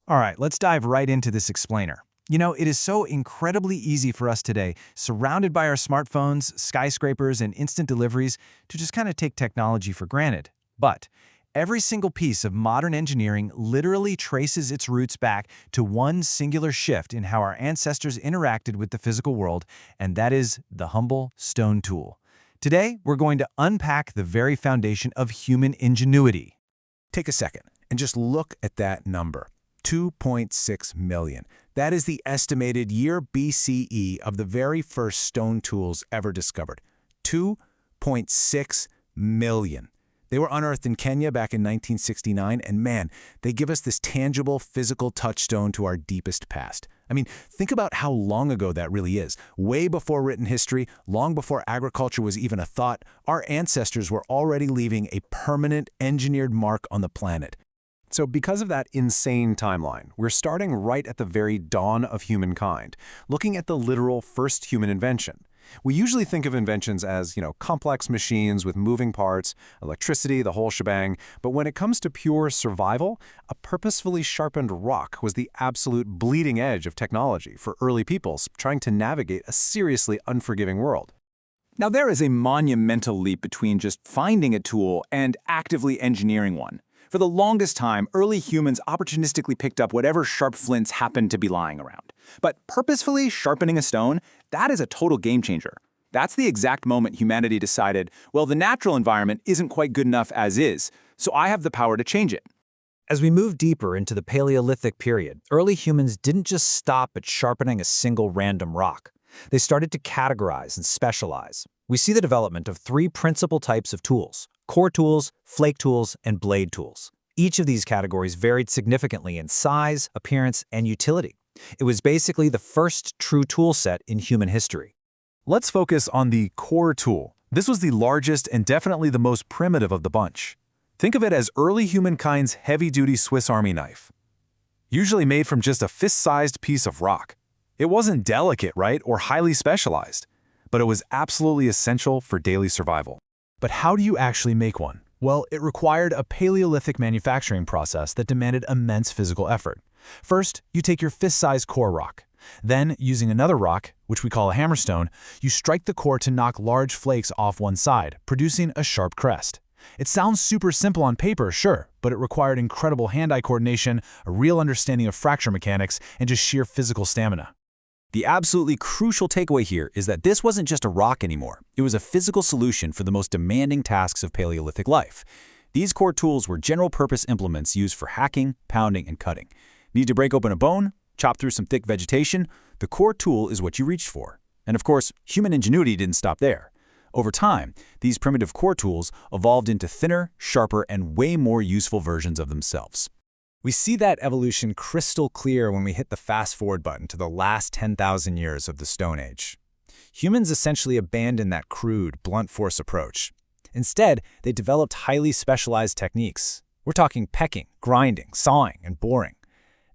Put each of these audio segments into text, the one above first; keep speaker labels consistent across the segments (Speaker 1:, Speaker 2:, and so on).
Speaker 1: All right, let's dive right into this explainer. It is so incredibly easy for us today, surrounded by our smartphones, skyscrapers, and instant deliveries, to just kind of take technology for granted. But every single piece of modern engineering literally traces its roots back to one singular shift in how our ancestors interacted with the physical world, and that is the humble stone tool. Today, we're going to unpack the very foundation of human ingenuity.
Speaker 2: Take a second and just look at that number, 2.6 million. That is the estimated year BCE of the very first stone tools ever discovered. 2.6 million. They were unearthed in Kenya back in 1969, and man, they give us this tangible, physical touchstone to our deepest past. I mean, think about how long ago that really is. Way before written history, long before agriculture was even a thought, our ancestors were already leaving a permanent, engineered mark on the planet.
Speaker 3: So because of that insane timeline, we're starting right at the very dawn of humankind, looking at the literal first human invention. We usually think of inventions as, complex machines with moving parts, electricity, the whole shebang. But when it comes to pure survival, a purposefully sharpened rock was the absolute bleeding edge of technology for early peoples trying to navigate a seriously unforgiving world.
Speaker 4: Now, there is a monumental leap between just finding a tool and actively engineering one. For the longest time, early humans opportunistically picked up whatever sharp flints happened to be lying around. But purposefully sharpening a stone, that is a total game changer. That's the exact moment humanity decided, well, the natural environment isn't quite good enough as is, so I have the power to change it.
Speaker 1: As we move deeper into the Paleolithic period, early humans didn't just stop at sharpening a single random rock. They started to categorize and specialize. We see the development of three principal types of tools: core tools, flake tools, and blade tools. Each of these categories varied significantly in size, appearance, and utility. It was basically the first true tool set in human history.
Speaker 2: Let's focus on the core tool. This was the largest and definitely the most primitive of the bunch. Think of it as early humankind's heavy-duty Swiss Army knife, usually made from just a fist-sized piece of rock. It wasn't delicate, right, or highly specialized, but it was absolutely essential for daily survival. But how do you actually make one? Well, it required a Paleolithic manufacturing process that demanded immense physical effort. First, you take your fist-sized core rock. Then, using another rock, which we call a hammerstone, you strike the core to knock large flakes off one side, producing a sharp crest. It sounds super simple on paper, sure, but it required incredible hand-eye coordination, a real understanding of fracture mechanics, and just sheer physical stamina.
Speaker 5: The absolutely crucial takeaway here is that this wasn't just a rock anymore. It was a physical solution for the most demanding tasks of Paleolithic life. These core tools were general-purpose implements used for hacking, pounding, and cutting. Need to break open a bone? Chop through some thick vegetation? The core tool is what you reached for. And of course, human ingenuity didn't stop there. Over time, these primitive core tools evolved into thinner, sharper, and way more useful versions of themselves.
Speaker 1: We see that evolution crystal clear when we hit the fast-forward button to the last 10,000 years of the Stone Age. Humans essentially abandoned that crude, blunt force approach. Instead, they developed highly specialized techniques. We're talking pecking, grinding, sawing, and boring.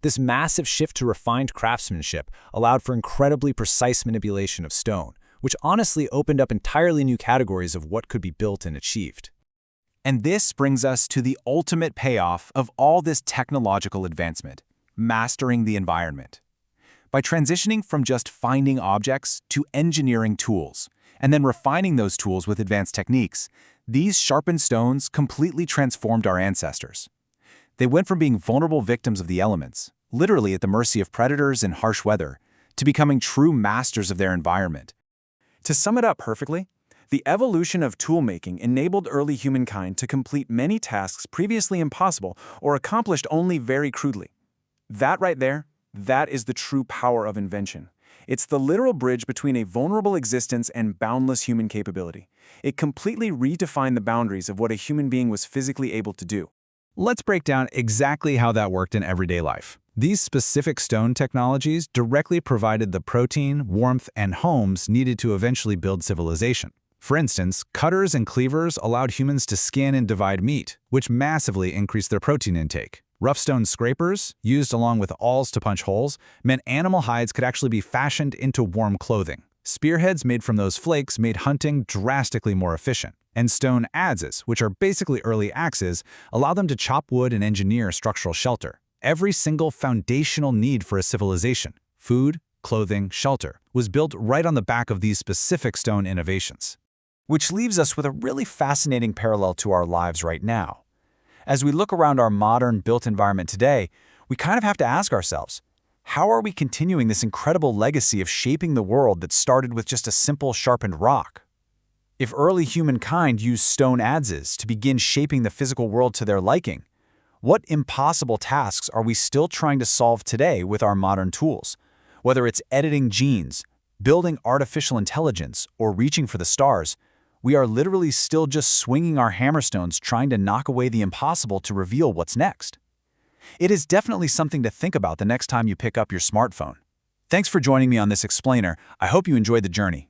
Speaker 1: This massive shift to refined craftsmanship allowed for incredibly precise manipulation of stone, which honestly opened up entirely new categories of what could be built and achieved.
Speaker 4: And this brings us to the ultimate payoff of all this technological advancement: mastering the environment. By transitioning from just finding objects to engineering tools, and then refining those tools with advanced techniques, these sharpened stones completely transformed our ancestors. They went from being vulnerable victims of the elements, literally at the mercy of predators and harsh weather, to becoming true masters of their environment. To sum it up perfectly, the evolution of tool-making enabled early humankind to complete many tasks previously impossible or accomplished only very crudely. That right there, that is the true power of invention. It's the literal bridge between a vulnerable existence and boundless human capability. It completely redefined the boundaries of what a human being was physically able to do.
Speaker 1: Let's break down exactly how that worked in everyday life. These specific stone technologies directly provided the protein, warmth, and homes needed to eventually build civilization. For instance, cutters and cleavers allowed humans to skin and divide meat, which massively increased their protein intake. Rough stone scrapers, used along with awls to punch holes, meant animal hides could actually be fashioned into warm clothing. Spearheads made from those flakes made hunting drastically more efficient. And stone adzes, which are basically early axes, allow them to chop wood and engineer structural shelter. Every single foundational need for a civilization, food, clothing, shelter, was built right on the back of these specific stone innovations.
Speaker 5: Which leaves us with a really fascinating parallel to our lives right now. As we look around our modern built environment today, we kind of have to ask ourselves, how are we continuing this incredible legacy of shaping the world that started with just a simple sharpened rock? If early humankind used stone adzes to begin shaping the physical world to their liking, what impossible tasks are we still trying to solve today with our modern tools? Whether it's editing genes, building artificial intelligence, or reaching for the stars, we are literally still just swinging our hammerstones trying to knock away the impossible to reveal what's next. It is definitely something to think about the next time you pick up your smartphone. Thanks for joining me on this explainer. I hope you enjoyed the journey.